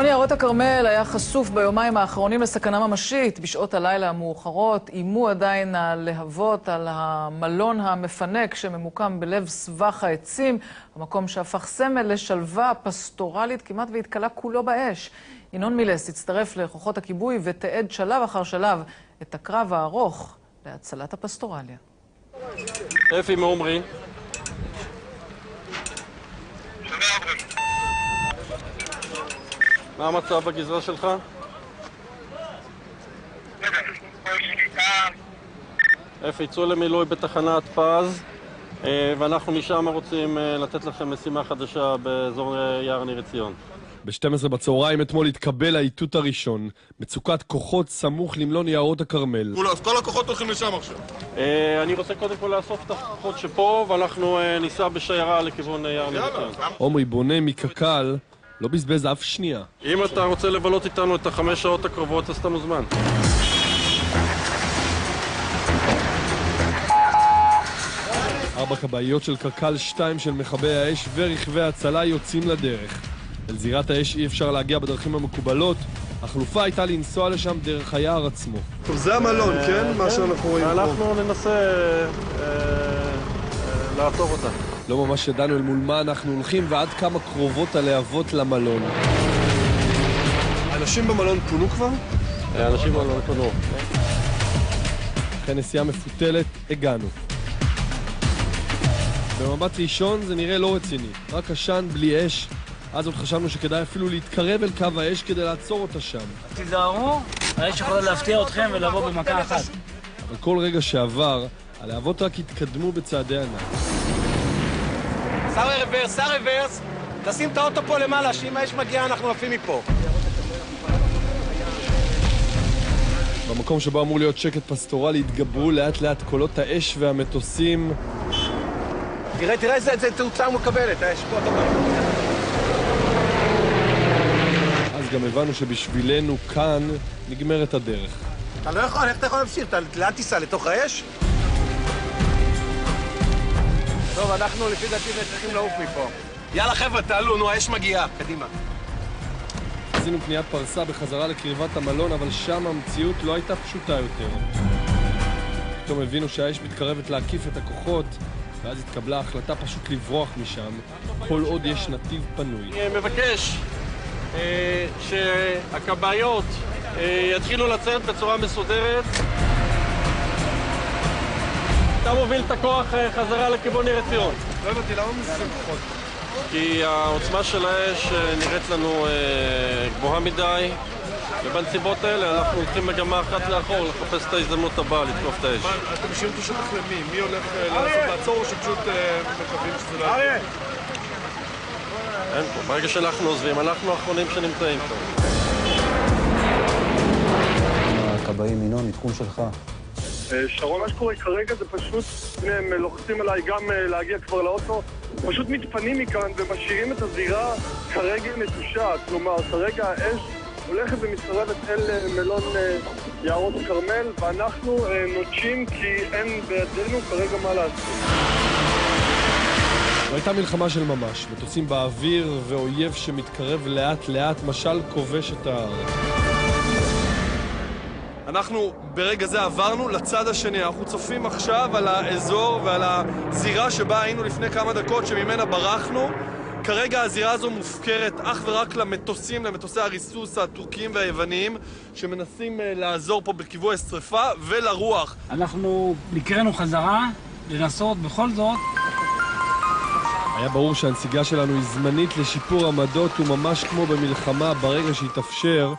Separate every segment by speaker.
Speaker 1: מלון יערות הכרמל היה חשוף ביומיים האחרונים לסכנה ממשית. בשעות הלילה המאוחרות איימו עדיין הלהבות על המלון המפנק שממוקם בלב סבך העצים, המקום שהפך סמל לשלווה פסטורלית כמעט והתקלה כולו באש. ינון מילס הצטרף לכוחות הכיבוי ותעד שלב אחר שלב את הקרב הארוך להצלת הפסטורליה.
Speaker 2: אפי מעומרי. מה המצב בגזרה שלך? אפי, יצאו למילוי בתחנת פז, ואנחנו משם רוצים לתת לכם משימה חדשה באזור יער ניר עציון.
Speaker 3: ב-12 בצהריים אתמול התקבל האיתות הראשון, מצוקת כוחות סמוך למלון יערות הכרמל.
Speaker 4: אז כל הכוחות הולכים לשם עכשיו.
Speaker 2: אני רוצה קודם כל לאסוף את הכוחות שפה, ואנחנו ניסע בשיירה לכיוון יער ניר עציון.
Speaker 3: עומרי בונה מקק"ל לא בזבז אף שנייה.
Speaker 2: אם אתה רוצה לבלות איתנו את 5 שעות הקרובות, אז אתה מוזמן.
Speaker 3: ארבע כבאיות של קק"ל 2 של מכבי האש ורכבי הצלה יוצאים לדרך. אל זירת האש אי אפשר להגיע בדרכים המקובלות, החלופה הייתה לנסוע לשם דרך היער עצמו.
Speaker 4: טוב, זה המלון, כן? מה שאנחנו רואים פה.
Speaker 2: אנחנו ננסה לעצור אותה.
Speaker 3: לא ממש ידענו אל מול מה אנחנו הולכים ועד כמה קרובות הלהבות למלון.
Speaker 4: אנשים במלון פונו כבר?
Speaker 2: אנשים במלון פונו.
Speaker 3: אחרי נסיעה מפותלת, הגענו. במבט ראשון זה נראה לא רציני, רק עשן בלי אש. אז עוד חשבנו שכדאי אפילו להתקרב אל קו האש כדי לעצור אותה שם.
Speaker 5: תיזהרו, האש יכולה להפתיע אתכם ולבוא במכה אחת.
Speaker 3: אבל כל רגע שעבר, הלהבות רק התקדמו בצעדי ענק.
Speaker 6: שר רוורס, תשים את האוטו פה למעלה, שאם האש מגיעה אנחנו עפים מפה.
Speaker 3: במקום שבו אמור להיות שקט פסטורלי התגברו לאט לאט קולות האש והמטוסים.
Speaker 6: תראה איזה תאוצה מקבלת, האש פה אתה אומר.
Speaker 3: אז גם הבנו שבשבילנו כאן נגמרת הדרך.
Speaker 6: אתה לא יכול, איך אתה יכול להמשיך? לאן תיסע? לתוך האש? טוב, אנחנו לפי דעתי צריכים לעוף מפה. יאללה חבר'ה, תעלו, נו, האש מגיעה. קדימה.
Speaker 3: עשינו פניית פרסה בחזרה לקרבת המלון, אבל שם המציאות לא הייתה פשוטה יותר. פתאום הבינו שהאש מתקרבת להקיף את הכוחות, ואז התקבלה החלטה פשוט לברוח משם, כל עוד יש נתיב פנוי.
Speaker 2: אני מבקש שהכבאיות יתחילו לצאת בצורה מסודרת. אתה מוביל את הכוח חזרה לכיוון ניר עציון.
Speaker 4: לא הבנתי, למה מזיזים כוחות?
Speaker 2: כי העוצמה של האש נראית לנו גבוהה מדי, ובנסיבות האלה אנחנו הולכים מגמה אחת לאחור לחפש את ההזדמנות הבאה לתקוף את האש.
Speaker 4: אתם משאירים את השטח למי? מי הולך לעצור או שפשוט מקווים שזה לא יהיה?
Speaker 2: אין פה, ברגע שאנחנו עוזבים, אנחנו האחרונים שנמצאים פה.
Speaker 7: הכבאים, ינון, מתחום שלך.
Speaker 8: שרון, מה שקורה כרגע זה פשוט, הם לוחצים עליי גם להגיע כבר לאוטו, פשוט מתפנים מכאן ומשאירים את הזירה כרגע נטושה. כלומר, כרגע האש הולכת ומתקרבת אל מלון יערות הכרמל, ואנחנו נוטשים כי אין בידינו כרגע מה לעשות.
Speaker 3: זו הייתה מלחמה של ממש, מטוסים באוויר ואויב שמתקרב לאט לאט, משל כובש את הארץ.
Speaker 4: אנחנו ברגע זה עברנו לצד השני, אנחנו צופים עכשיו על האזור ועל הזירה שבה היינו לפני כמה דקות שממנה ברחנו. כרגע הזירה הזו מופקרת אך ורק למטוסים, למטוסי הריסוס הטורקיים והיווניים שמנסים לעזור פה בכיבוי השרפה ולרוח.
Speaker 5: אנחנו נקראנו חזרה לנסות בכל זאת.
Speaker 3: היה ברור שהנסיגה שלנו היא זמנית לשיפור עמדות, וממש כמו במלחמה, ברגע שהתאפשר,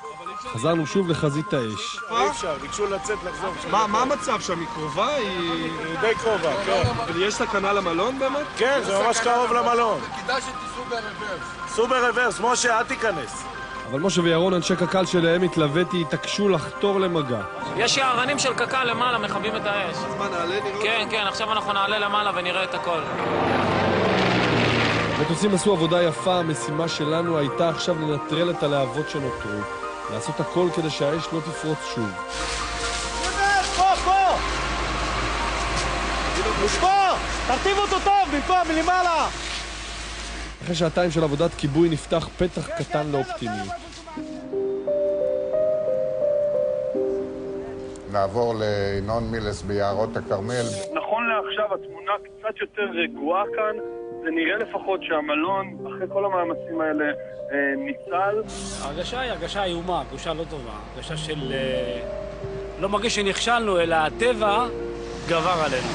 Speaker 3: חזרנו שוב לחזית האש.
Speaker 4: אי אפשר, ביקשו לצאת לחזור. מה המצב שם? היא קרובה? היא די קרובה, כן. יש סכנה למלון באמת?
Speaker 6: כן, זה ממש קרוב למלון. כדאי שתיסעו ברוורס. סעו ברוורס, משה, אל תיכנס.
Speaker 3: אבל משה וירון, אנשי קק"ל שלהם התלוויתי, התעקשו לחתור למגע.
Speaker 5: יש יערנים של קק"ל למעלה, מכבים את האש.
Speaker 4: אז מה, נעלה נראה?
Speaker 5: כן, כן, עכשיו אנחנו נעלה למעלה ונראה את הכל.
Speaker 3: המטוסים עשו עבודה יפה, המשימה שלנו הייתה עכשיו לנטרל את הלהבות שנותרו, לעשות הכל כדי שהאש לא תפרוץ שוב.
Speaker 6: פה! תרטיב אותו טוב, במקום מלמעלה!
Speaker 3: אחרי שעתיים של עבודת כיבוי נפתח פתח קטן לאופטימיות.
Speaker 9: נעבור לינון מילס ביערות הכרמל.
Speaker 8: נכון לעכשיו התמונה קצת יותר רגועה כאן. זה נראה לפחות שהמלון, אחרי כל המאמצים האלה, ניצל.
Speaker 5: ההרגשה היא הרגשה איומה, הרגשה לא טובה. הרגשה של... לא מרגיש שנכשלנו, אלא הטבע גבר עלינו.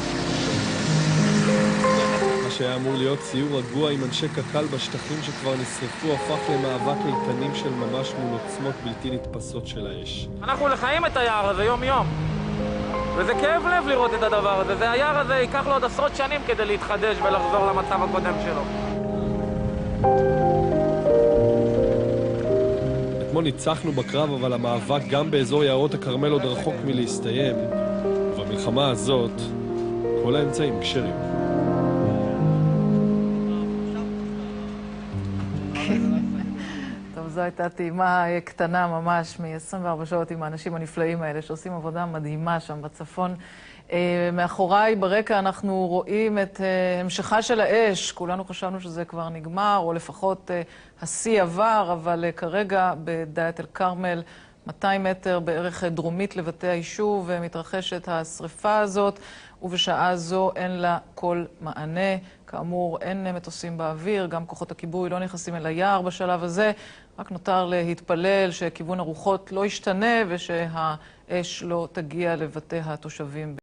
Speaker 3: מה שהיה אמור להיות סיור רגוע עם אנשי קק"ל בשטחים שכבר נשרפו הפך למאבק איתנים של ממש מול עוצמות בלתי נתפסות של האש.
Speaker 10: אנחנו לחיים את היער הזה יום-יום. וזה כאב לב לראות את הדבר הזה. והיער הזה ייקח לו עוד עשרות שנים כדי להתחדש ולחזור למצב הקודם שלו.
Speaker 3: אתמול ניצחנו בקרב, אבל המאבק גם באזור יערות הכרמל עוד רחוק מלהסתיים. ובמלחמה הזאת, כל האמצעים כשרים.
Speaker 1: טוב, זו הייתה טעימה קטנה ממש מ-24 שעות עם האנשים הנפלאים האלה שעושים עבודה מדהימה שם בצפון. מאחוריי ברקע אנחנו רואים את המשכה של האש. כולנו חשבנו שזה כבר נגמר, או לפחות השיא עבר, אבל כרגע בדאלית אל-כרמל, 200 מטר בערך דרומית לבתי היישוב, מתרחשת השריפה הזאת, ובשעה זו אין לה כל מענה. כאמור, אין מטוסים באוויר, גם כוחות הכיבוי לא נכנסים אל היער בשלב הזה. רק נותר להתפלל שכיוון הרוחות לא ישתנה ושהאש לא תגיע לבתי התושבים.